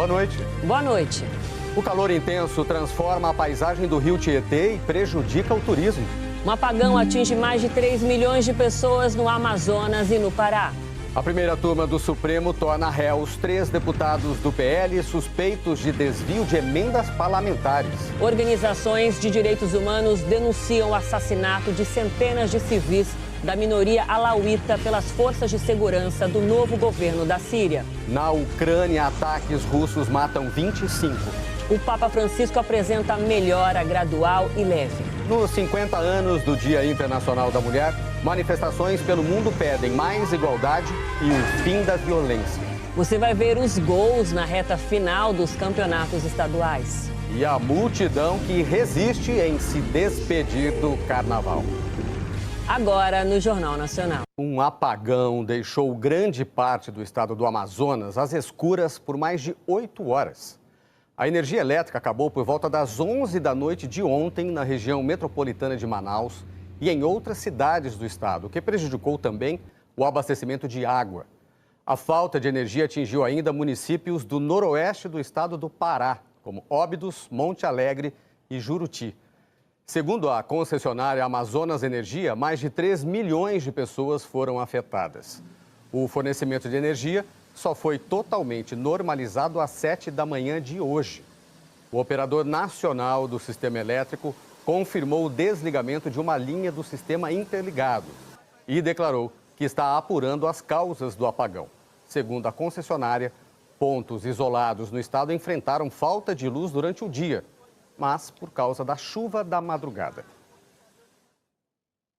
boa noite. Boa noite. O calor intenso transforma a paisagem do rio Tietê e prejudica o turismo. Um apagão atinge mais de 3 milhões de pessoas no Amazonas e no Pará. A primeira turma do Supremo torna réus 3 deputados do PL suspeitos de desvio de emendas parlamentares. Organizações de direitos humanos denunciam o assassinato de centenas de civis da minoria alauíta pelas forças de segurança do novo governo da Síria. Na Ucrânia, ataques russos matam 25. O Papa Francisco apresenta melhora gradual e leve. Nos 50 anos do Dia Internacional da Mulher, manifestações pelo mundo pedem mais igualdade e o fim da violência. Você vai ver os gols na reta final dos campeonatos estaduais. E a multidão que resiste em se despedir do carnaval. Agora no Jornal Nacional. Um apagão deixou grande parte do estado do Amazonas às escuras por mais de 8 horas. A energia elétrica acabou por volta das 11 da noite de ontem na região metropolitana de Manaus e em outras cidades do estado, o que prejudicou também o abastecimento de água. A falta de energia atingiu ainda municípios do noroeste do estado do Pará, como Óbidos, Monte Alegre e Juruti. Segundo a concessionária Amazonas Energia, mais de 3 milhões de pessoas foram afetadas. O fornecimento de energia só foi totalmente normalizado às 7 da manhã de hoje. O operador nacional do sistema elétrico confirmou o desligamento de uma linha do sistema interligado e declarou que está apurando as causas do apagão. Segundo a concessionária, pontos isolados no estado enfrentaram falta de luz durante o dia, mas por causa da chuva da madrugada.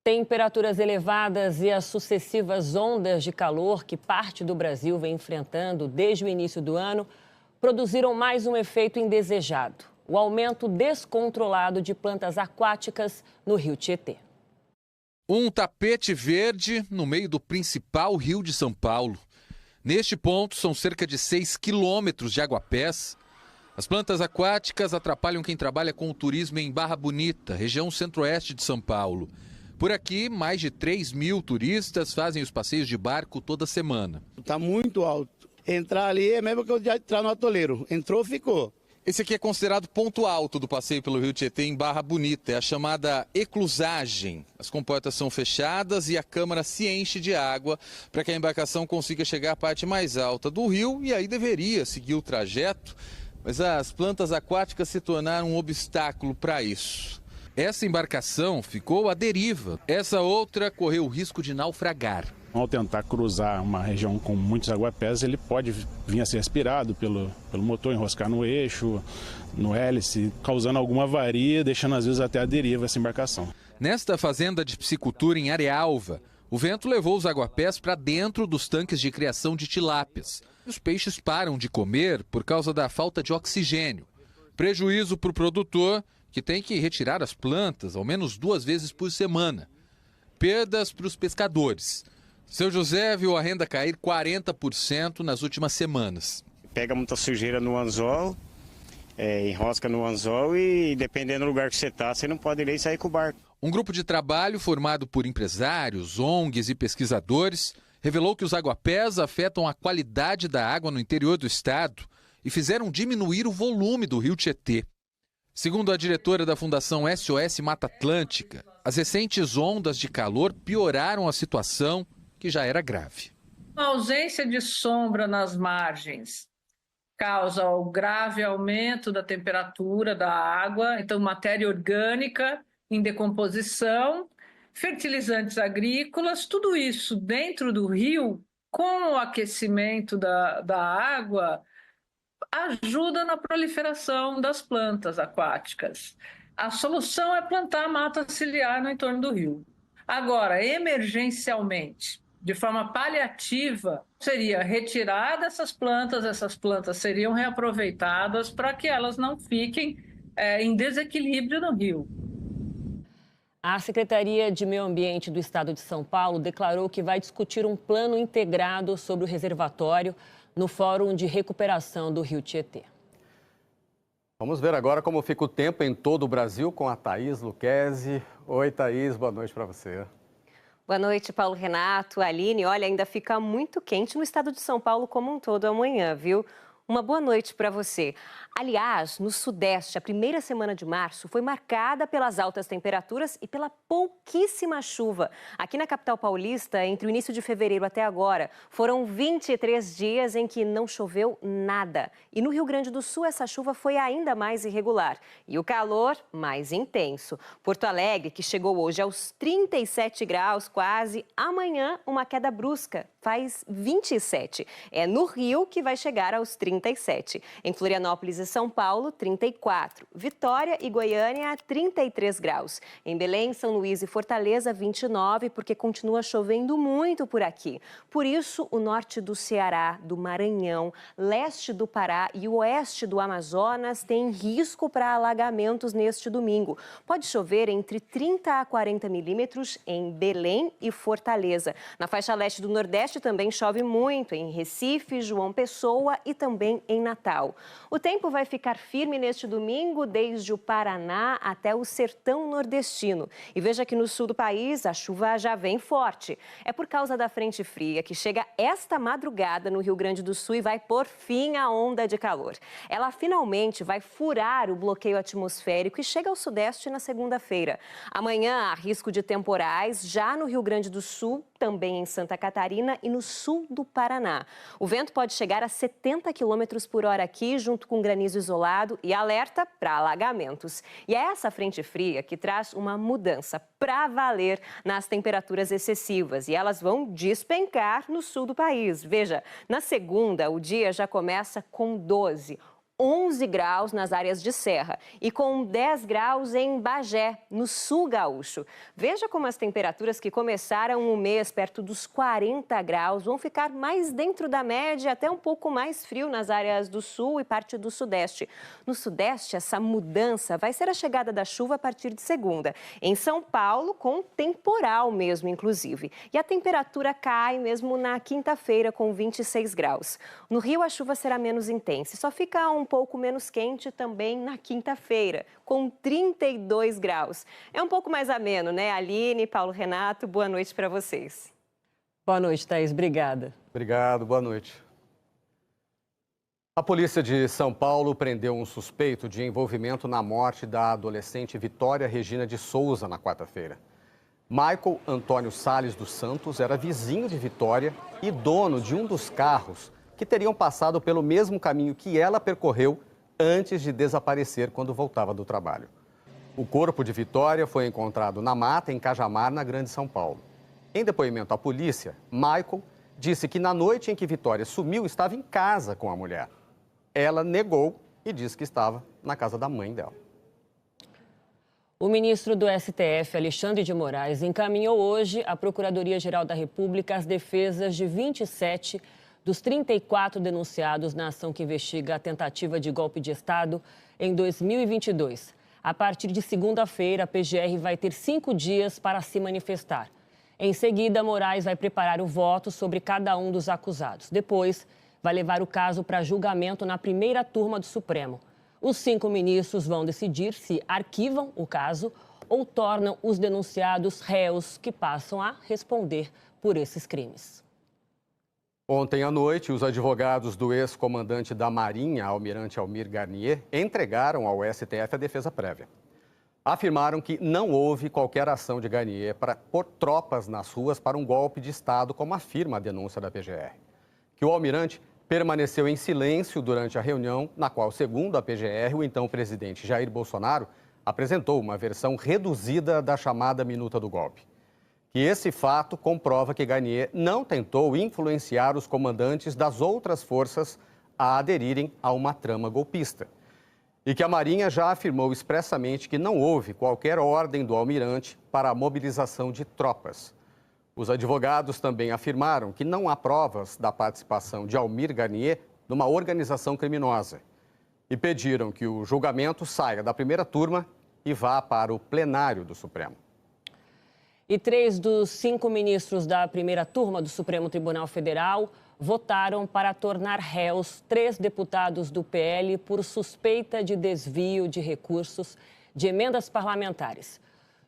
Temperaturas elevadas e as sucessivas ondas de calor que parte do Brasil vem enfrentando desde o início do ano produziram mais um efeito indesejado: o aumento descontrolado de plantas aquáticas no rio Tietê. Um tapete verde no meio do principal rio de São Paulo. Neste ponto, são cerca de 6 quilômetros de aguapés. As plantas aquáticas atrapalham quem trabalha com o turismo em Barra Bonita, região centro-oeste de São Paulo. Por aqui, mais de 3 mil turistas fazem os passeios de barco toda semana. Está muito alto. Entrar ali é mesmo que eu já entrar no atoleiro. Entrou, ficou. Esse aqui é considerado ponto alto do passeio pelo Rio Tietê em Barra Bonita. É a chamada eclusagem. As comportas são fechadas e a câmara se enche de água para que a embarcação consiga chegar à parte mais alta do rio e aí deveria seguir o trajeto. Mas as plantas aquáticas se tornaram um obstáculo para isso. Essa embarcação ficou à deriva. Essa outra correu o risco de naufragar. Ao tentar cruzar uma região com muitos aguapés, ele pode vir a ser aspirado pelo motor, enroscar no eixo, no hélice, causando alguma avaria, deixando às vezes até a deriva essa embarcação. Nesta fazenda de piscicultura em Arealva, o vento levou os aguapés para dentro dos tanques de criação de tilápias. Os peixes param de comer por causa da falta de oxigênio. Prejuízo para o produtor, que tem que retirar as plantas ao menos 2 vezes por semana. Perdas para os pescadores. Seu José viu a renda cair 40% nas últimas semanas. Pega muita sujeira no anzol, enrosca no anzol e dependendo do lugar que você está, você não pode nem sair com o barco. Um grupo de trabalho formado por empresários, ONGs e pesquisadores revelou que os aguapés afetam a qualidade da água no interior do estado e fizeram diminuir o volume do rio Tietê. Segundo a diretora da Fundação SOS Mata Atlântica, as recentes ondas de calor pioraram a situação, que já era grave. A ausência de sombra nas margens causa o grave aumento da temperatura da água, então matéria orgânica em decomposição, fertilizantes agrícolas, tudo isso dentro do rio, com o aquecimento da água, ajuda na proliferação das plantas aquáticas. A solução é plantar mata ciliar no entorno do rio. Agora, emergencialmente, de forma paliativa, seria retirada essas plantas seriam reaproveitadas para que elas não fiquem em desequilíbrio no rio. A Secretaria de Meio Ambiente do Estado de São Paulo declarou que vai discutir um plano integrado sobre o reservatório no Fórum de Recuperação do Rio Tietê. Vamos ver agora como fica o tempo em todo o Brasil com a Thaís Luquezzi. Oi, Thaís, boa noite para você. Boa noite, Paulo Renato, Aline. Olha, ainda fica muito quente no estado de São Paulo como um todo amanhã, viu? Uma boa noite para você. Aliás, no Sudeste, a primeira semana de março foi marcada pelas altas temperaturas e pela pouquíssima chuva. Aqui na capital paulista, entre o início de fevereiro até agora, foram 23 dias em que não choveu nada. E no Rio Grande do Sul, essa chuva foi ainda mais irregular. E o calor, mais intenso. Porto Alegre, que chegou hoje aos 37 graus quase, amanhã uma queda brusca, faz 27. É no Rio que vai chegar aos 37. Em Florianópolis e São Paulo, 34. Vitória e Goiânia, 33 graus. Em Belém, São Luís e Fortaleza, 29, porque continua chovendo muito por aqui. Por isso, o norte do Ceará, do Maranhão, leste do Pará e o oeste do Amazonas têm risco para alagamentos neste domingo. Pode chover entre 30 a 40 milímetros em Belém e Fortaleza. Na faixa leste do Nordeste também chove muito, em Recife, João Pessoa e também em Natal. O tempo vai ficar firme neste domingo, desde o Paraná até o sertão nordestino. E veja que no sul do país a chuva já vem forte. É por causa da frente fria que chega esta madrugada no Rio Grande do Sul e vai pôr fim à onda de calor. Ela finalmente vai furar o bloqueio atmosférico e chega ao sudeste na segunda-feira. Amanhã há risco de temporais já no Rio Grande do Sul, também em Santa Catarina e no sul do Paraná. O vento pode chegar a 70 km por hora aqui, junto com granizo isolado e alerta para alagamentos. E é essa frente fria que traz uma mudança para valer nas temperaturas excessivas. E elas vão despencar no sul do país. Veja, na segunda, o dia já começa com 11 graus nas áreas de serra e com 10 graus em Bagé, no sul gaúcho. Veja como as temperaturas que começaram o mês perto dos 40 graus vão ficar mais dentro da média, até um pouco mais frio nas áreas do sul e parte do sudeste. No sudeste, essa mudança vai ser a chegada da chuva a partir de segunda. Em São Paulo, com temporal mesmo, inclusive. E a temperatura cai mesmo na quinta-feira, com 26 graus. No Rio, a chuva será menos intensa e só fica um pouco menos quente também na quinta-feira, com 32 graus. É um pouco mais ameno, né? Aline, Paulo Renato, boa noite para vocês. Boa noite, Thaís. Obrigada. Obrigado, boa noite. A polícia de São Paulo prendeu um suspeito de envolvimento na morte da adolescente Vitória Regina de Souza na quarta-feira. Michael Antônio Salles dos Santos era vizinho de Vitória e dono de um dos carros que teriam passado pelo mesmo caminho que ela percorreu antes de desaparecer quando voltava do trabalho. O corpo de Vitória foi encontrado na mata em Cajamar, na Grande São Paulo. Em depoimento à polícia, Michael disse que na noite em que Vitória sumiu estava em casa com a mulher. Ela negou e disse que estava na casa da mãe dela. O ministro do STF, Alexandre de Moraes, encaminhou hoje à Procuradoria-Geral da República as defesas de 27 dos 34 denunciados na ação que investiga a tentativa de golpe de Estado em 2022. A partir de segunda-feira, a PGR vai ter 5 dias para se manifestar. Em seguida, Moraes vai preparar o voto sobre cada um dos acusados. Depois, vai levar o caso para julgamento na primeira turma do Supremo. Os 5 ministros vão decidir se arquivam o caso ou tornam os denunciados réus que passam a responder por esses crimes. Ontem à noite, os advogados do ex-comandante da Marinha, almirante Almir Garnier, entregaram ao STF a defesa prévia. Afirmaram que não houve qualquer ação de Garnier para pôr tropas nas ruas para um golpe de Estado, como afirma a denúncia da PGR. Que o almirante permaneceu em silêncio durante a reunião, na qual, segundo a PGR, o então presidente Jair Bolsonaro apresentou uma versão reduzida da chamada minuta do golpe. Que esse fato comprova que Garnier não tentou influenciar os comandantes das outras forças a aderirem a uma trama golpista. E que a Marinha já afirmou expressamente que não houve qualquer ordem do almirante para a mobilização de tropas. Os advogados também afirmaram que não há provas da participação de Almir Garnier numa organização criminosa. E pediram que o julgamento saia da primeira turma e vá para o plenário do Supremo. E 3 dos 5 ministros da primeira turma do Supremo Tribunal Federal votaram para tornar réus 3 deputados do PL por suspeita de desvio de recursos de emendas parlamentares.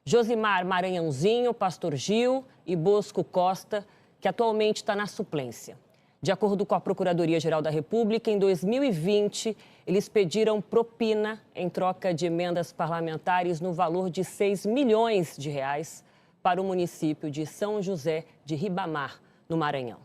Josimar Maranhãozinho, Pastor Gil e Bosco Costa, que atualmente está na suplência. De acordo com a Procuradoria-Geral da República, em 2020, eles pediram propina em troca de emendas parlamentares no valor de R$6 milhões para o município de São José de Ribamar, no Maranhão.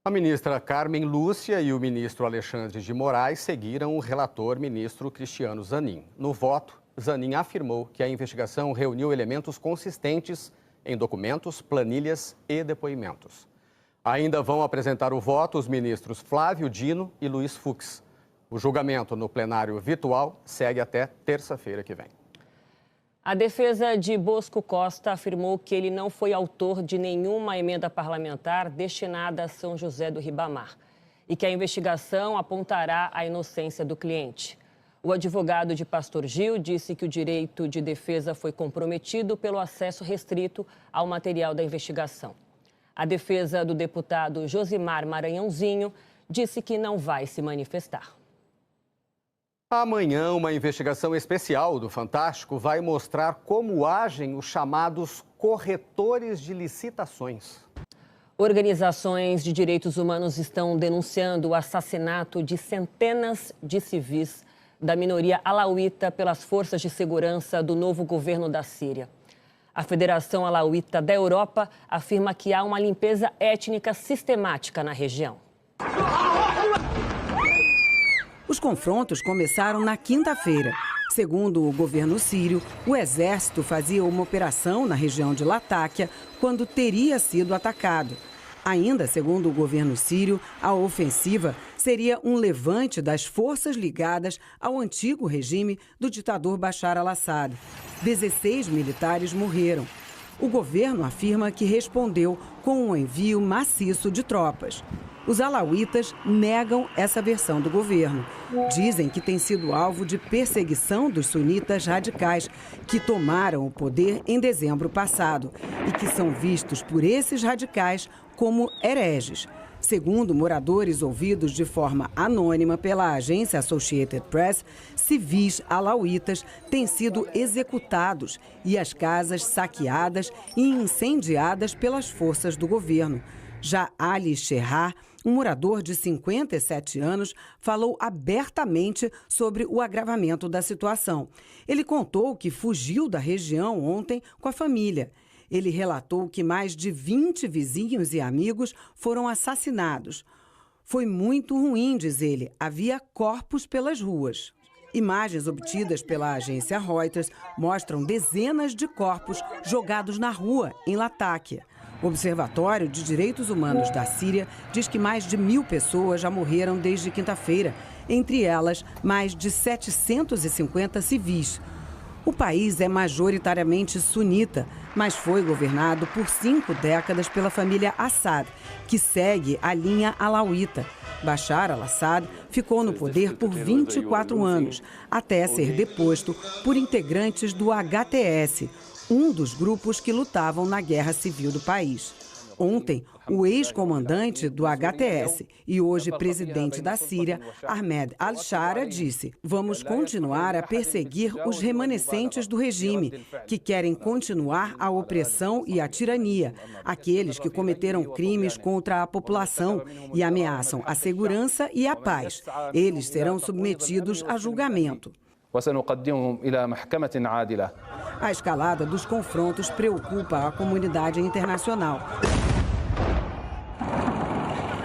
A ministra Carmen Lúcia e o ministro Alexandre de Moraes seguiram o relator ministro Cristiano Zanin. No voto, Zanin afirmou que a investigação reuniu elementos consistentes em documentos, planilhas e depoimentos. Ainda vão apresentar o voto os ministros Flávio Dino e Luiz Fux. O julgamento no plenário virtual segue até terça-feira que vem. A defesa de Bosco Costa afirmou que ele não foi autor de nenhuma emenda parlamentar destinada a São José do Ribamar e que a investigação apontará a inocência do cliente. O advogado de Pastor Gil disse que o direito de defesa foi comprometido pelo acesso restrito ao material da investigação. A defesa do deputado Josimar Maranhãozinho disse que não vai se manifestar. Amanhã, uma investigação especial do Fantástico vai mostrar como agem os chamados corretores de licitações. Organizações de direitos humanos estão denunciando o assassinato de centenas de civis da minoria alauíta pelas forças de segurança do novo governo da Síria. A Federação Alauíta da Europa afirma que há uma limpeza étnica sistemática na região. Os confrontos começaram na quinta-feira. Segundo o governo sírio, o exército fazia uma operação na região de Latáquia quando teria sido atacado. Ainda segundo o governo sírio, a ofensiva seria um levante das forças ligadas ao antigo regime do ditador Bashar al-Assad. 16 militares morreram. O governo afirma que respondeu com um envio maciço de tropas. Os alauítas negam essa versão do governo. Dizem que tem sido alvo de perseguição dos sunitas radicais, que tomaram o poder em dezembro passado e que são vistos por esses radicais como hereges. Segundo moradores ouvidos de forma anônima pela agência Associated Press, civis alauítas têm sido executados e as casas saqueadas e incendiadas pelas forças do governo. Já Ali Sherrar, um morador de 57 anos, falou abertamente sobre o agravamento da situação. Ele contou que fugiu da região ontem com a família. Ele relatou que mais de 20 vizinhos e amigos foram assassinados. Foi muito ruim, diz ele. Havia corpos pelas ruas. Imagens obtidas pela agência Reuters mostram dezenas de corpos jogados na rua, em Latáquia. O Observatório de Direitos Humanos da Síria diz que mais de 1.000 pessoas já morreram desde quinta-feira, entre elas mais de 750 civis. O país é majoritariamente sunita, mas foi governado por 5 décadas pela família Assad, que segue a linha alauíta. Bashar al-Assad ficou no poder por 24 anos, até ser deposto por integrantes do HTS, um dos grupos que lutavam na guerra civil do país. Ontem, o ex-comandante do HTS e hoje presidente da Síria, Ahmed al-Shara, disse: "Vamos continuar a perseguir os remanescentes do regime, que querem continuar a opressão e a tirania, aqueles que cometeram crimes contra a população e ameaçam a segurança e a paz. Eles serão submetidos a julgamento." A escalada dos confrontos preocupa a comunidade internacional.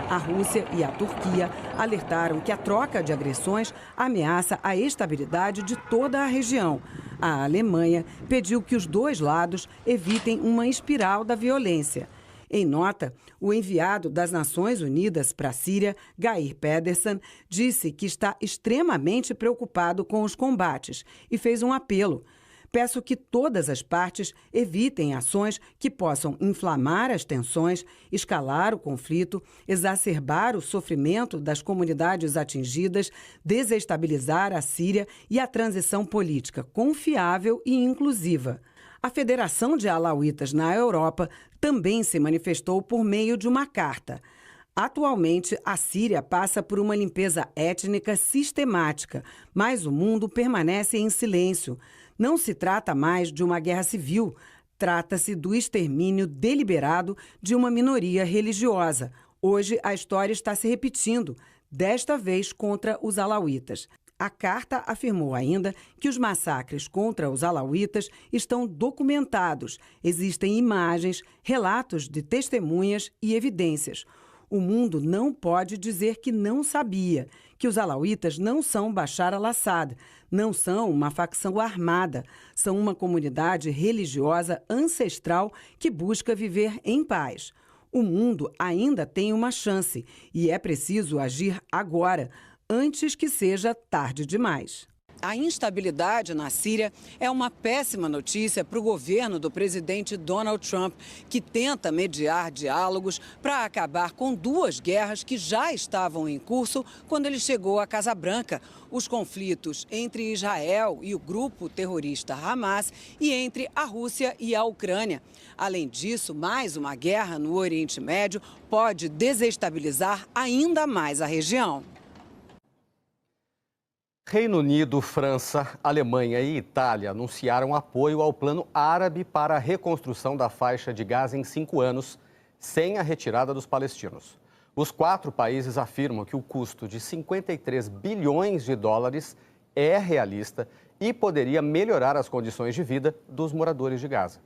A Rússia e a Turquia alertaram que a troca de agressões ameaça a estabilidade de toda a região. A Alemanha pediu que os dois lados evitem uma espiral da violência. Em nota, o enviado das Nações Unidas para a Síria, Geir Pedersen, disse que está extremamente preocupado com os combates e fez um apelo. Peço que todas as partes evitem ações que possam inflamar as tensões, escalar o conflito, exacerbar o sofrimento das comunidades atingidas, desestabilizar a Síria e a transição política confiável e inclusiva. A Federação de Alauítas na Europa também se manifestou por meio de uma carta. Atualmente, a Síria passa por uma limpeza étnica sistemática, mas o mundo permanece em silêncio. Não se trata mais de uma guerra civil, trata-se do extermínio deliberado de uma minoria religiosa. Hoje, a história está se repetindo, desta vez contra os alauítas. A carta afirmou ainda que os massacres contra os alauítas estão documentados. Existem imagens, relatos de testemunhas e evidências. O mundo não pode dizer que não sabia, que os alauítas não são Bashar al-Assad, não são uma facção armada, são uma comunidade religiosa ancestral que busca viver em paz. O mundo ainda tem uma chance e é preciso agir agora, antes que seja tarde demais. A instabilidade na Síria é uma péssima notícia para o governo do presidente Donald Trump, que tenta mediar diálogos para acabar com duas guerras que já estavam em curso quando ele chegou à Casa Branca. Os conflitos entre Israel e o grupo terrorista Hamas e entre a Rússia e a Ucrânia. Além disso, mais uma guerra no Oriente Médio pode desestabilizar ainda mais a região. Reino Unido, França, Alemanha e Itália anunciaram apoio ao plano árabe para a reconstrução da faixa de Gaza em 5 anos, sem a retirada dos palestinos. Os 4 países afirmam que o custo de 53 bilhões de dólares é realista e poderia melhorar as condições de vida dos moradores de Gaza.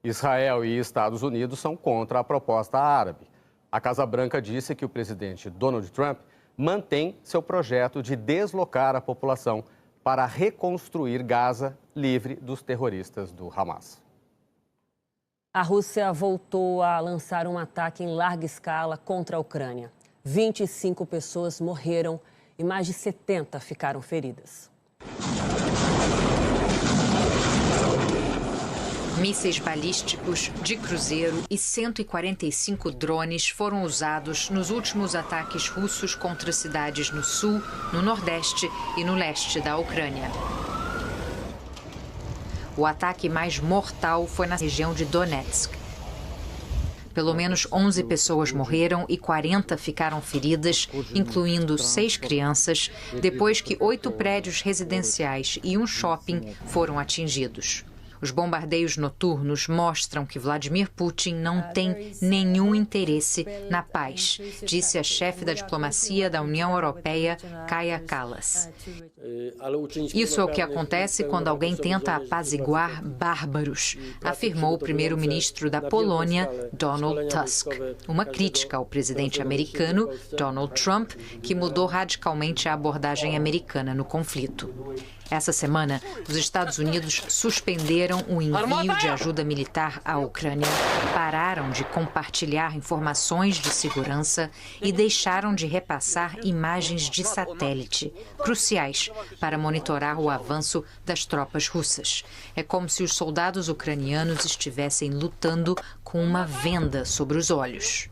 Israel e Estados Unidos são contra a proposta árabe. A Casa Branca disse que o presidente Donald Trump mantém seu projeto de deslocar a população para reconstruir Gaza livre dos terroristas do Hamas. A Rússia voltou a lançar um ataque em larga escala contra a Ucrânia. 25 pessoas morreram e mais de 70 ficaram feridas. Mísseis balísticos de cruzeiro e 145 drones foram usados nos últimos ataques russos contra cidades no sul, no nordeste e no leste da Ucrânia. O ataque mais mortal foi na região de Donetsk. Pelo menos 11 pessoas morreram e 40 ficaram feridas, incluindo 6 crianças, depois que 8 prédios residenciais e um shopping foram atingidos. Os bombardeios noturnos mostram que Vladimir Putin não tem nenhum interesse na paz, disse a chefe da diplomacia da União Europeia, Kaja Kallas. Isso é o que acontece quando alguém tenta apaziguar bárbaros, afirmou o primeiro-ministro da Polônia, Donald Tusk. Uma crítica ao presidente americano, Donald Trump, que mudou radicalmente a abordagem americana no conflito. Essa semana, os Estados Unidos suspenderam o envio de ajuda militar à Ucrânia, pararam de compartilhar informações de segurança e deixaram de repassar imagens de satélite, cruciais para monitorar o avanço das tropas russas. É como se os soldados ucranianos estivessem lutando com uma venda sobre os olhos.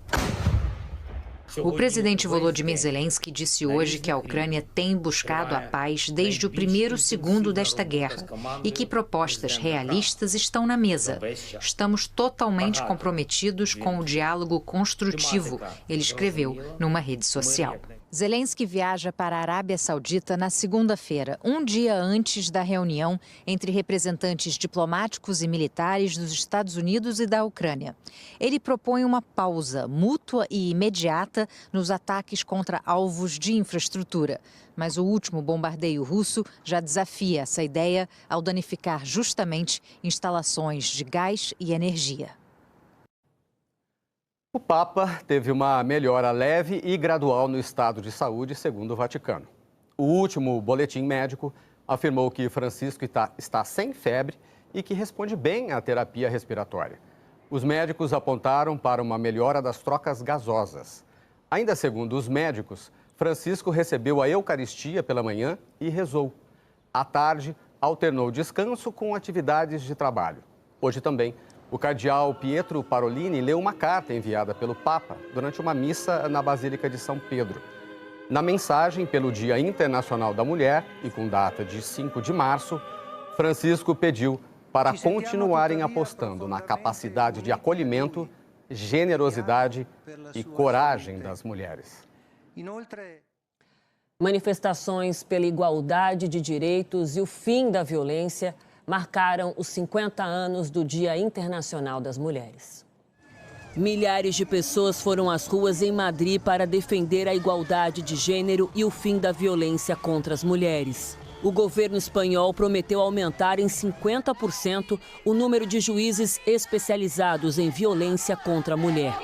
O presidente Volodymyr Zelensky disse hoje que a Ucrânia tem buscado a paz desde o primeiro segundo desta guerra e que propostas realistas estão na mesa. Estamos totalmente comprometidos com o diálogo construtivo, ele escreveu numa rede social. Zelensky viaja para a Arábia Saudita na segunda-feira, um dia antes da reunião entre representantes diplomáticos e militares dos Estados Unidos e da Ucrânia. Ele propõe uma pausa mútua e imediata nos ataques contra alvos de infraestrutura. Mas o último bombardeio russo já desafia essa ideia ao danificar justamente instalações de gás e energia. O Papa teve uma melhora leve e gradual no estado de saúde, segundo o Vaticano. O último boletim médico afirmou que Francisco está sem febre e que responde bem à terapia respiratória. Os médicos apontaram para uma melhora das trocas gasosas. Ainda segundo os médicos, Francisco recebeu a Eucaristia pela manhã e rezou. À tarde, alternou descanso com atividades de trabalho. Hoje também, o cardeal Pietro Parolin leu uma carta enviada pelo Papa durante uma missa na Basílica de São Pedro. Na mensagem pelo Dia Internacional da Mulher, e com data de 5 de março, Francisco pediu para continuarem apostando na capacidade de acolhimento, generosidade e coragem das mulheres. Manifestações pela igualdade de direitos e o fim da violência marcaram os 50 anos do Dia Internacional das Mulheres. Milhares de pessoas foram às ruas em Madrid para defender a igualdade de gênero e o fim da violência contra as mulheres. O governo espanhol prometeu aumentar em 50% o número de juízes especializados em violência contra a mulher.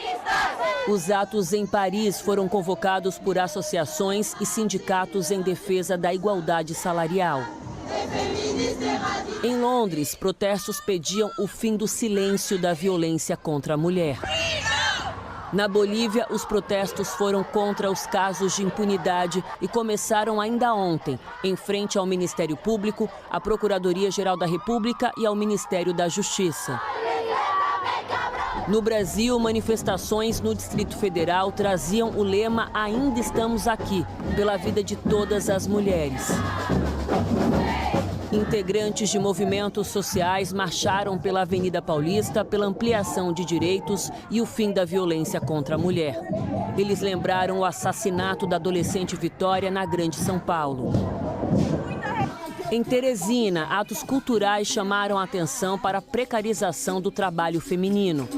Os atos em Paris foram convocados por associações e sindicatos em defesa da igualdade salarial. Em Londres, protestos pediam o fim do silêncio da violência contra a mulher. Na Bolívia, os protestos foram contra os casos de impunidade e começaram ainda ontem, em frente ao Ministério Público, à Procuradoria-Geral da República e ao Ministério da Justiça. No Brasil, manifestações no Distrito Federal traziam o lema "Ainda estamos aqui", pela vida de todas as mulheres. Integrantes de movimentos sociais marcharam pela Avenida Paulista pela ampliação de direitos e o fim da violência contra a mulher. Eles lembraram o assassinato da adolescente Vitória na Grande São Paulo. Em Teresina, atos culturais chamaram a atenção para a precarização do trabalho feminino.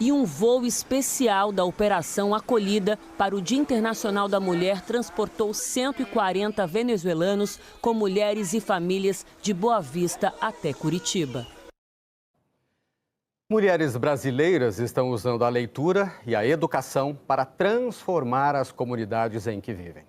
E um voo especial da Operação Acolhida para o Dia Internacional da Mulher transportou 140 venezuelanos com mulheres e famílias de Boa Vista até Curitiba. Mulheres brasileiras estão usando a leitura e a educação para transformar as comunidades em que vivem.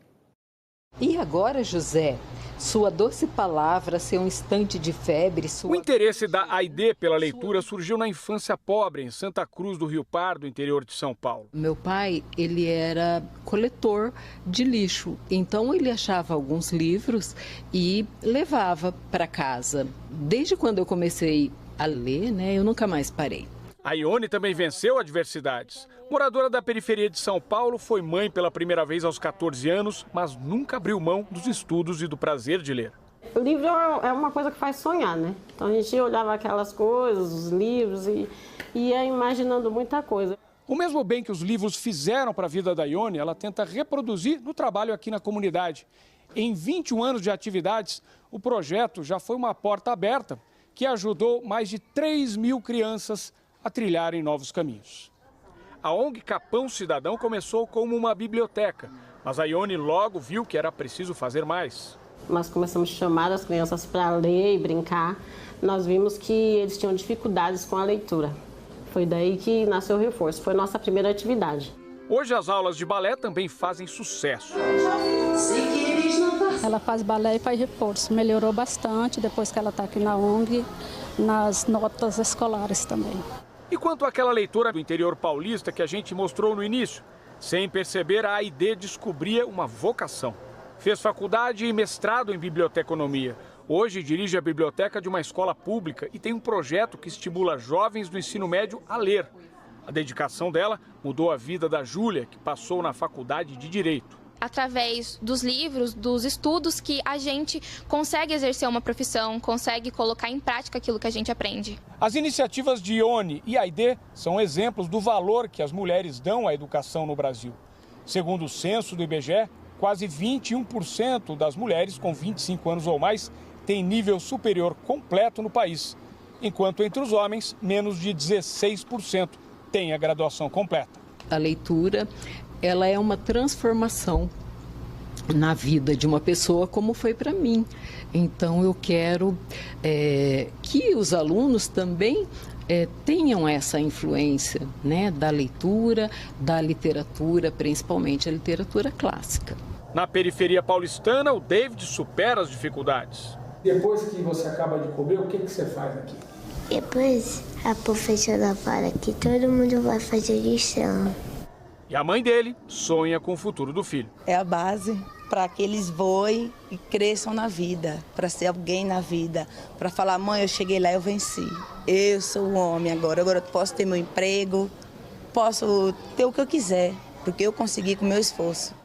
E agora, José, sua doce palavra, seu instante de febre... O interesse da AID pela leitura surgiu na infância pobre, em Santa Cruz do Rio Pardo, interior de São Paulo. Meu pai, ele era coletor de lixo, então ele achava alguns livros e levava para casa. Desde quando eu comecei a ler, eu nunca mais parei. A Ione também venceu adversidades. Moradora da periferia de São Paulo, foi mãe pela primeira vez aos 14 anos, mas nunca abriu mão dos estudos e do prazer de ler. O livro é uma coisa que faz sonhar, né? Então a gente olhava aquelas coisas, os livros e ia imaginando muita coisa. O mesmo bem que os livros fizeram para a vida da Ione, ela tenta reproduzir no trabalho aqui na comunidade. Em 21 anos de atividades, o projeto já foi uma porta aberta que ajudou mais de 3.000 crianças a trilharem novos caminhos. A ONG Capão Cidadão começou como uma biblioteca, mas a Ione logo viu que era preciso fazer mais. Nós começamos a chamar as crianças para ler e brincar. Nós vimos que eles tinham dificuldades com a leitura. Foi daí que nasceu o reforço, foi nossa primeira atividade. Hoje as aulas de balé também fazem sucesso. Ela faz balé e faz reforço, melhorou bastante depois que ela está aqui na ONG, nas notas escolares também. E quanto àquela leitora do interior paulista que a gente mostrou no início? Sem perceber, a AID descobria uma vocação. Fez faculdade e mestrado em biblioteconomia. Hoje dirige a biblioteca de uma escola pública e tem um projeto que estimula jovens do ensino médio a ler. A dedicação dela mudou a vida da Júlia, que passou na faculdade de Direito. Através dos livros, dos estudos, que a gente consegue exercer uma profissão, consegue colocar em prática aquilo que a gente aprende. As iniciativas de Ione e AID são exemplos do valor que as mulheres dão à educação no Brasil. Segundo o censo do IBGE, quase 21% das mulheres com 25 anos ou mais têm nível superior completo no país, enquanto entre os homens, menos de 16% têm a graduação completa. A leitura, ela é uma transformação na vida de uma pessoa, como foi para mim. Então, eu quero que os alunos também tenham essa influência, da leitura, da literatura, principalmente a literatura clássica. Na periferia paulistana, o David supera as dificuldades. Depois que você acaba de comer, o que você faz aqui? Depois a professora fala que todo mundo vai fazer lição. E a mãe dele sonha com o futuro do filho. É a base para que eles voem e cresçam na vida, para ser alguém na vida, para falar, mãe, eu cheguei lá, eu venci. Eu sou um homem agora eu posso ter meu emprego, posso ter o que eu quiser, porque eu consegui com o meu esforço.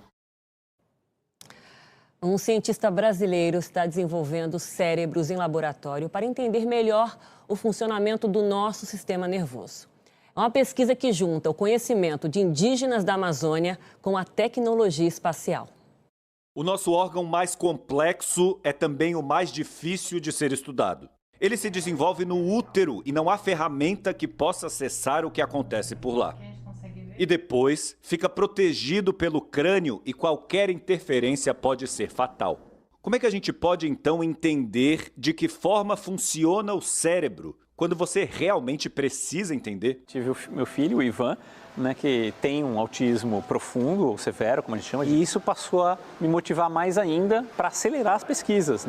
Um cientista brasileiro está desenvolvendo cérebros em laboratório para entender melhor o funcionamento do nosso sistema nervoso. É uma pesquisa que junta o conhecimento de indígenas da Amazônia com a tecnologia espacial. O nosso órgão mais complexo é também o mais difícil de ser estudado. Ele se desenvolve no útero e não há ferramenta que possa acessar o que acontece por lá. E depois fica protegido pelo crânio e qualquer interferência pode ser fatal. Como é que a gente pode então entender de que forma funciona o cérebro quando você realmente precisa entender? Tive o meu filho, o Ivan, que tem um autismo profundo ou severo, como a gente chama, e isso passou a me motivar mais ainda para acelerar as pesquisas.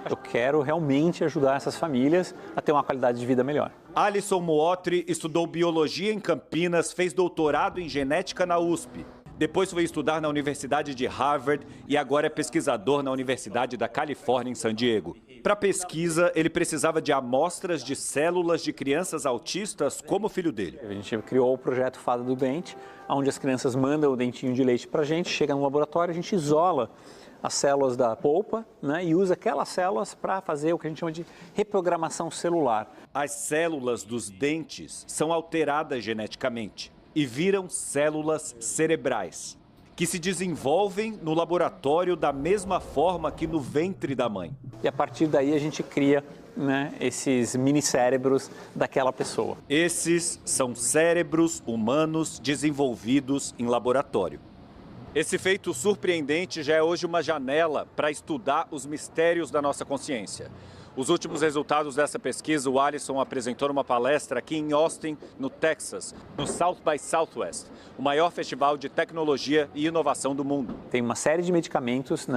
Eu quero realmente ajudar essas famílias a ter uma qualidade de vida melhor. Alisson Mootri estudou biologia em Campinas, fez doutorado em genética na USP. Depois foi estudar na Universidade de Harvard e agora é pesquisador na Universidade da Califórnia, em San Diego. Para a pesquisa, ele precisava de amostras de células de crianças autistas como o filho dele. A gente criou o projeto Fada do Dente, onde as crianças mandam o dentinho de leite para a gente, chega no laboratório, a gente isola as células da polpa e usa aquelas células para fazer o que a gente chama de reprogramação celular. As células dos dentes são alteradas geneticamente e viram células cerebrais, que se desenvolvem no laboratório da mesma forma que no ventre da mãe. E a partir daí a gente cria esses mini-cérebros daquela pessoa. Esses são cérebros humanos desenvolvidos em laboratório. Esse feito surpreendente já é hoje uma janela para estudar os mistérios da nossa consciência. Os últimos resultados dessa pesquisa, o Alisson apresentou numa palestra aqui em Austin, no Texas, no South by Southwest, o maior festival de tecnologia e inovação do mundo. Tem uma série de medicamentos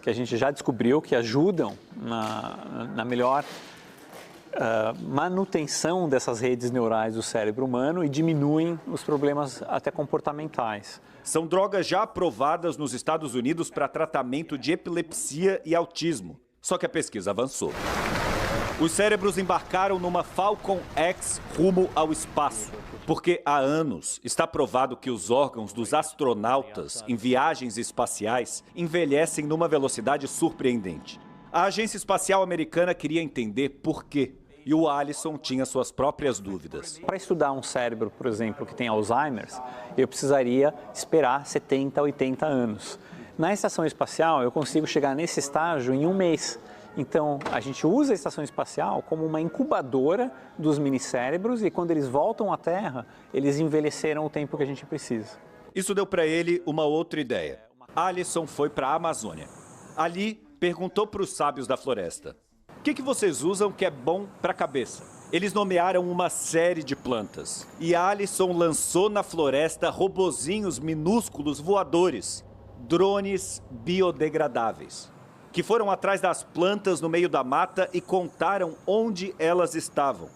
que a gente já descobriu que ajudam na melhor manutenção dessas redes neurais do cérebro humano e diminuem os problemas até comportamentais. São drogas já aprovadas nos Estados Unidos para tratamento de epilepsia e autismo. Só que a pesquisa avançou. Os cérebros embarcaram numa Falcon X rumo ao espaço, porque há anos está provado que os órgãos dos astronautas em viagens espaciais envelhecem numa velocidade surpreendente. A Agência Espacial Americana queria entender por quê, e o Alisson tinha suas próprias dúvidas. Para estudar um cérebro, por exemplo, que tem Alzheimer's, eu precisaria esperar 70, 80 anos. Na estação espacial, eu consigo chegar nesse estágio em um mês. Então, a gente usa a estação espacial como uma incubadora dos minicérebros e quando eles voltam à Terra, eles envelheceram o tempo que a gente precisa. Isso deu para ele uma outra ideia. Alisson foi para a Amazônia. Ali, perguntou para os sábios da floresta: o que vocês usam que é bom para a cabeça? Eles nomearam uma série de plantas. E Alisson lançou na floresta robozinhos minúsculos voadores, drones biodegradáveis, que foram atrás das plantas no meio da mata e contaram onde elas estavam.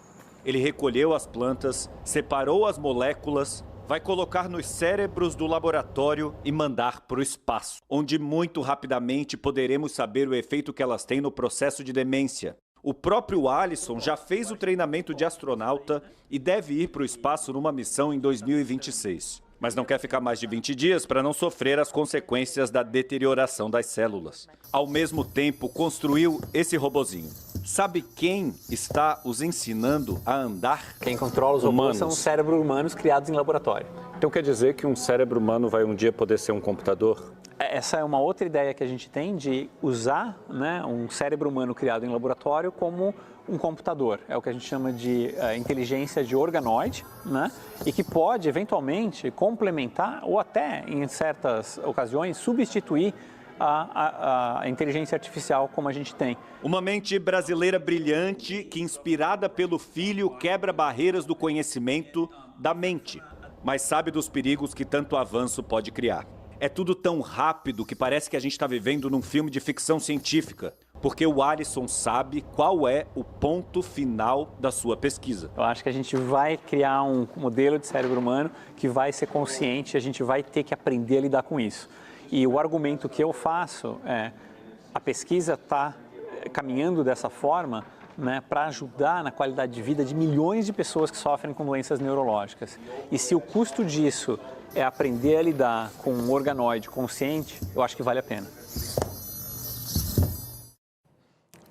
Ele recolheu as plantas, separou as moléculas, vai colocar nos cérebros do laboratório e mandar para o espaço, onde muito rapidamente poderemos saber o efeito que elas têm no processo de demência. O próprio Alisson já fez o treinamento de astronauta e deve ir para o espaço numa missão em 2026. Mas não quer ficar mais de 20 dias para não sofrer as consequências da deterioração das células. Ao mesmo tempo, construiu esse robozinho. Sabe quem está os ensinando a andar? Quem controla os robôs são os cérebros humanos criados em laboratório. Então quer dizer que um cérebro humano vai um dia poder ser um computador? Essa é uma outra ideia que a gente tem de usar um cérebro humano criado em laboratório como um computador. É o que a gente chama de inteligência de organoide, e que pode, eventualmente, complementar ou até, em certas ocasiões, substituir a inteligência artificial como a gente tem. Uma mente brasileira brilhante que, inspirada pelo filho, quebra barreiras do conhecimento da mente, mas sabe dos perigos que tanto avanço pode criar. É tudo tão rápido que parece que a gente está vivendo num filme de ficção científica, porque o Alisson sabe qual é o ponto final da sua pesquisa. Eu acho que a gente vai criar um modelo de cérebro humano que vai ser consciente, a gente vai ter que aprender a lidar com isso. E o argumento que eu faço é: a pesquisa está caminhando dessa forma para ajudar na qualidade de vida de milhões de pessoas que sofrem com doenças neurológicas. E se o custo disso é aprender a lidar com um organoide consciente, eu acho que vale a pena.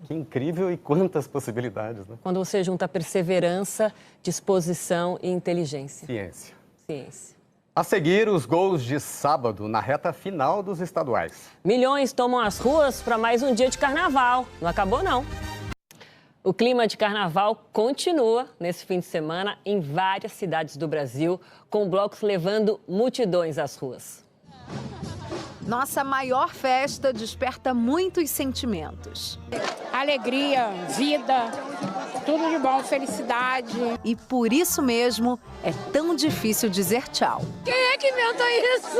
Que incrível e quantas possibilidades, né? Quando você junta perseverança, disposição e inteligência. Ciência. Ciência. A seguir, os gols de sábado na reta final dos estaduais. Milhões tomam as ruas para mais um dia de carnaval. Não acabou, não. O clima de carnaval continua nesse fim de semana em várias cidades do Brasil, com blocos levando multidões às ruas. Nossa maior festa desperta muitos sentimentos. Alegria, vida, tudo de bom, felicidade. E por isso mesmo é tão difícil dizer tchau. Quem é que inventou isso?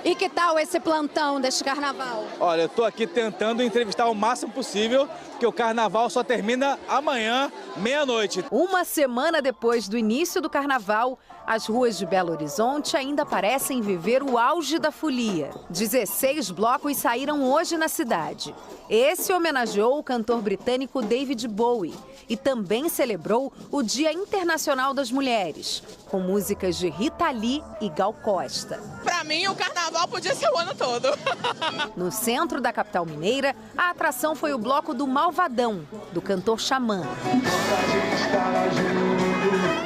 E que tal esse plantão deste carnaval? Olha, eu tô aqui tentando entrevistar o máximo possível, porque o carnaval só termina amanhã, meia-noite. Uma semana depois do início do carnaval, as ruas de Belo Horizonte ainda parecem viver o auge da folia. 16 blocos saíram hoje na cidade. Esse homenageou o cantor britânico David Bowie e também celebrou o Dia Internacional das Mulheres, com músicas de Rita Lee e Gal Costa. Para mim, o carnaval podia ser o ano todo. No centro da capital mineira, a atração foi o bloco do Malvadão, do cantor Xamã.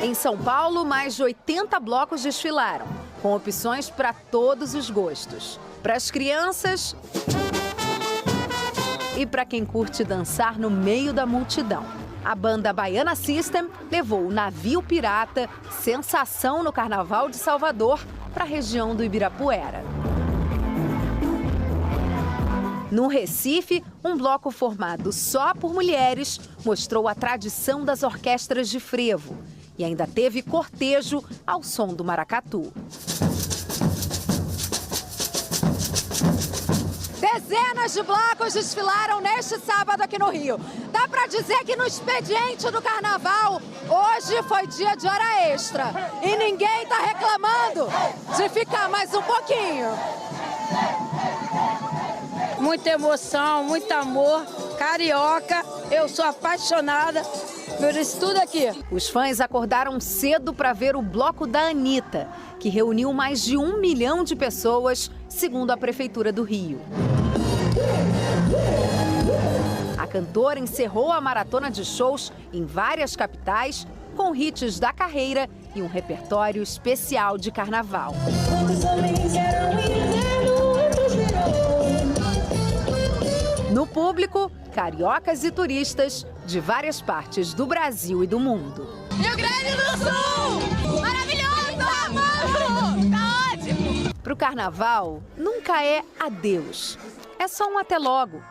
Em São Paulo, mais de 80 blocos desfilaram, com opções para todos os gostos. Para as crianças e para quem curte dançar no meio da multidão. A banda Baiana System levou o Navio Pirata, sensação no Carnaval de Salvador, para a região do Ibirapuera. No Recife, um bloco formado só por mulheres mostrou a tradição das orquestras de frevo e ainda teve cortejo ao som do maracatu. Dezenas de blocos desfilaram neste sábado aqui no Rio. Dá para dizer que no expediente do carnaval, hoje foi dia de hora extra. E ninguém está reclamando de ficar mais um pouquinho. Muita emoção, muito amor, carioca. Eu sou apaixonada por isso tudo aqui. Os fãs acordaram cedo para ver o bloco da Anitta, que reuniu mais de 1 milhão de pessoas, segundo a Prefeitura do Rio. A cantora encerrou a maratona de shows em várias capitais, com hits da carreira e um repertório especial de carnaval. No público, cariocas e turistas de várias partes do Brasil e do mundo. Rio Grande do Sul! Maravilhoso! Amamos! Tá ótimo! Pro carnaval, nunca é adeus. É só um até logo.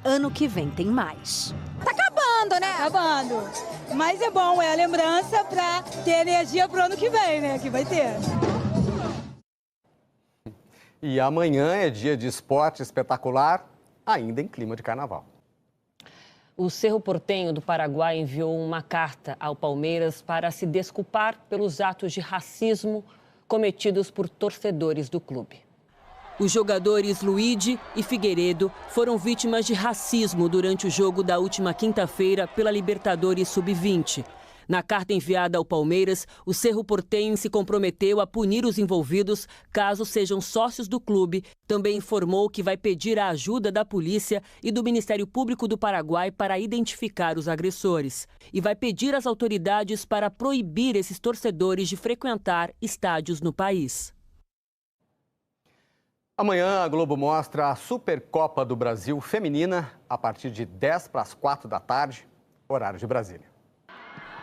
Ano que vem tem mais. Tá acabando, né? Acabando. Mas é bom, é a lembrança pra ter energia pro ano que vem, né? Que vai ter. E amanhã é dia de esporte espetacular, ainda em clima de carnaval. O Cerro Porteño do Paraguai enviou uma carta ao Palmeiras para se desculpar pelos atos de racismo cometidos por torcedores do clube. Os jogadores Luigi e Figueiredo foram vítimas de racismo durante o jogo da última quinta-feira pela Libertadores Sub-20. Na carta enviada ao Palmeiras, o Cerro Porteño se comprometeu a punir os envolvidos caso sejam sócios do clube. Também informou que vai pedir a ajuda da polícia e do Ministério Público do Paraguai para identificar os agressores. E vai pedir às autoridades para proibir esses torcedores de frequentar estádios no país. Amanhã a Globo mostra a Supercopa do Brasil Feminina a partir de 10:45 da tarde, horário de Brasília.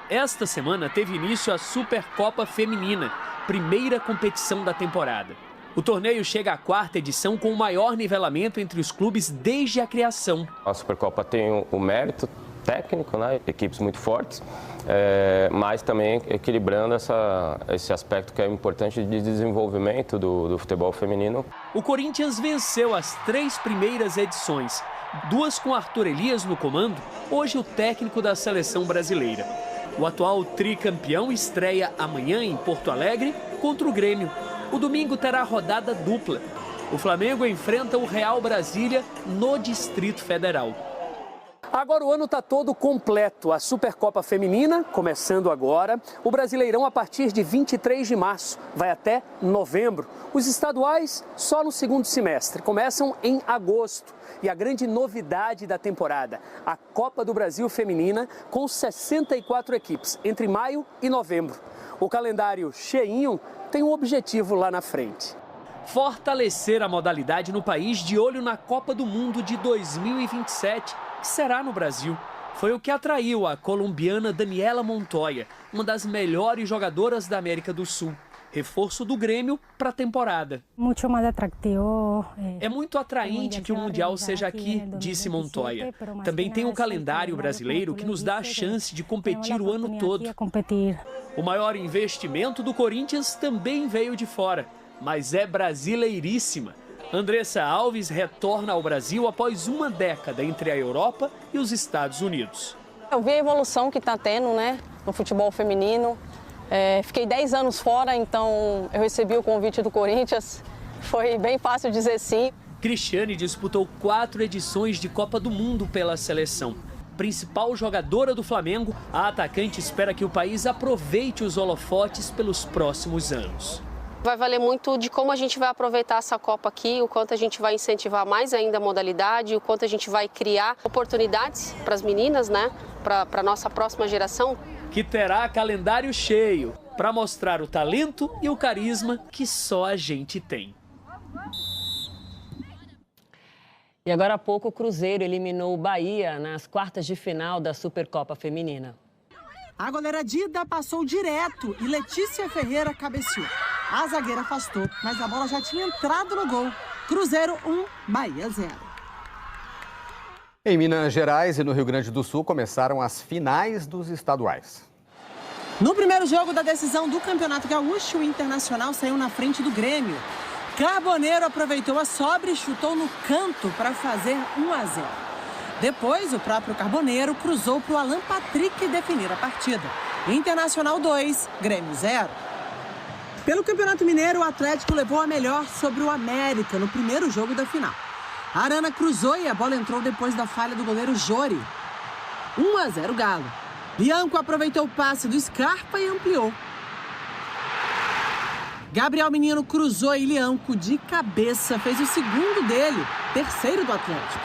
Esta semana teve início a Supercopa Feminina, primeira competição da temporada. O torneio chega à 4ª edição com o maior nivelamento entre os clubes desde a criação. A Supercopa tem o mérito técnico, né? Equipes muito fortes, mas também equilibrando esse aspecto que é importante de desenvolvimento do futebol feminino. O Corinthians venceu as 3 primeiras edições, 2 com Arthur Elias no comando, hoje o técnico da seleção brasileira. O atual tricampeão estreia amanhã em Porto Alegre contra o Grêmio. O domingo terá rodada dupla. O Flamengo enfrenta o Real Brasília no Distrito Federal. Agora o ano está todo completo. A Supercopa Feminina, começando agora. O Brasileirão a partir de 23 de março, vai até novembro. Os estaduais só no segundo semestre, começam em agosto. E a grande novidade da temporada, a Copa do Brasil Feminina, com 64 equipes, entre maio e novembro. O calendário cheinho tem um objetivo lá na frente: fortalecer a modalidade no país de olho na Copa do Mundo de 2027, será no Brasil. Foi o que atraiu a colombiana Daniela Montoya, uma das melhores jogadoras da América do Sul. Reforço do Grêmio para a temporada. É muito atraente que o Mundial seja aqui, disse Montoya. Também tem o calendário brasileiro que nos dá a chance de competir o ano todo. O maior investimento do Corinthians também veio de fora, mas é brasileiríssima. Andressa Alves retorna ao Brasil após uma década entre a Europa e os Estados Unidos. Eu vi a evolução que está tendo, no futebol feminino. Fiquei 10 anos fora, então eu recebi o convite do Corinthians. Foi bem fácil dizer sim. Cristiane disputou 4 edições de Copa do Mundo pela seleção. Principal jogadora do Flamengo, a atacante espera que o país aproveite os holofotes pelos próximos anos. Vai valer muito de como a gente vai aproveitar essa Copa aqui, o quanto a gente vai incentivar mais ainda a modalidade, o quanto a gente vai criar oportunidades para as meninas, para a nossa próxima geração. Que terá calendário cheio para mostrar o talento e o carisma que só a gente tem. E agora há pouco o Cruzeiro eliminou o Bahia nas quartas de final da Supercopa Feminina. A goleira Dida passou direto e Letícia Ferreira cabeceou. A zagueira afastou, mas a bola já tinha entrado no gol. Cruzeiro 1, Bahia 0. Em Minas Gerais e no Rio Grande do Sul começaram as finais dos estaduais. No primeiro jogo da decisão do Campeonato Gaúcho, o Internacional saiu na frente do Grêmio. Carboneiro aproveitou a sobra e chutou no canto para fazer 1-0. Depois, o próprio Carboneiro cruzou para o Alan Patrick definir a partida. Internacional 2, Grêmio 0. Pelo Campeonato Mineiro, o Atlético levou a melhor sobre o América no primeiro jogo da final. A Arana cruzou e a bola entrou depois da falha do goleiro Jori. 1-0 Galo. Bianco aproveitou o passe do Scarpa e ampliou. Gabriel Menino cruzou e Lianco de cabeça fez o segundo dele, terceiro do Atlético.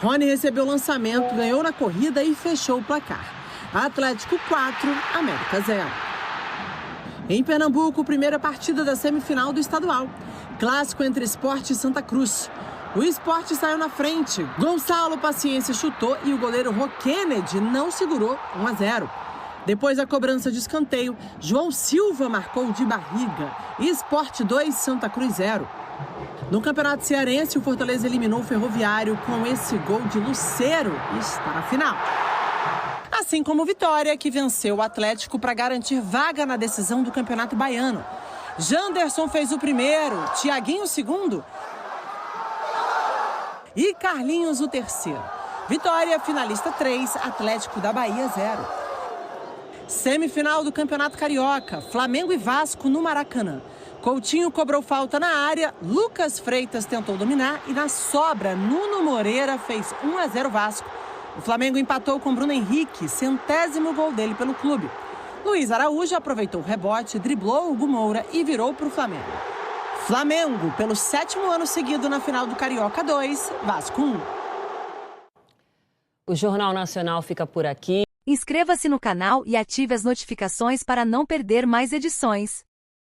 Rony recebeu o lançamento, ganhou na corrida e fechou o placar. Atlético 4, América 0. Em Pernambuco, primeira partida da semifinal do estadual. Clássico entre Sport e Santa Cruz. O Sport saiu na frente. Gonçalo Paciência chutou e o goleiro Rô Kennedy não segurou 1-0. Depois da cobrança de escanteio, João Silva marcou de barriga. E Sport 2, Santa Cruz 0. No Campeonato Cearense, o Fortaleza eliminou o Ferroviário com esse gol de Lucero e está na final. Assim como o Vitória, que venceu o Atlético para garantir vaga na decisão do Campeonato Baiano. Janderson fez o primeiro, Thiaguinho o segundo e Carlinhos o terceiro. Vitória, finalista 3, Atlético da Bahia 0. Semifinal do Campeonato Carioca, Flamengo e Vasco no Maracanã. Coutinho cobrou falta na área, Lucas Freitas tentou dominar e na sobra, Nuno Moreira fez 1-0 Vasco. O Flamengo empatou com Bruno Henrique, 100º gol dele pelo clube. Luiz Araújo aproveitou o rebote, driblou o Hugo Moura e virou para o Flamengo. Flamengo, pelo 7º ano seguido na final do Carioca 2, Vasco 1. O Jornal Nacional fica por aqui. Inscreva-se no canal e ative as notificações para não perder mais edições.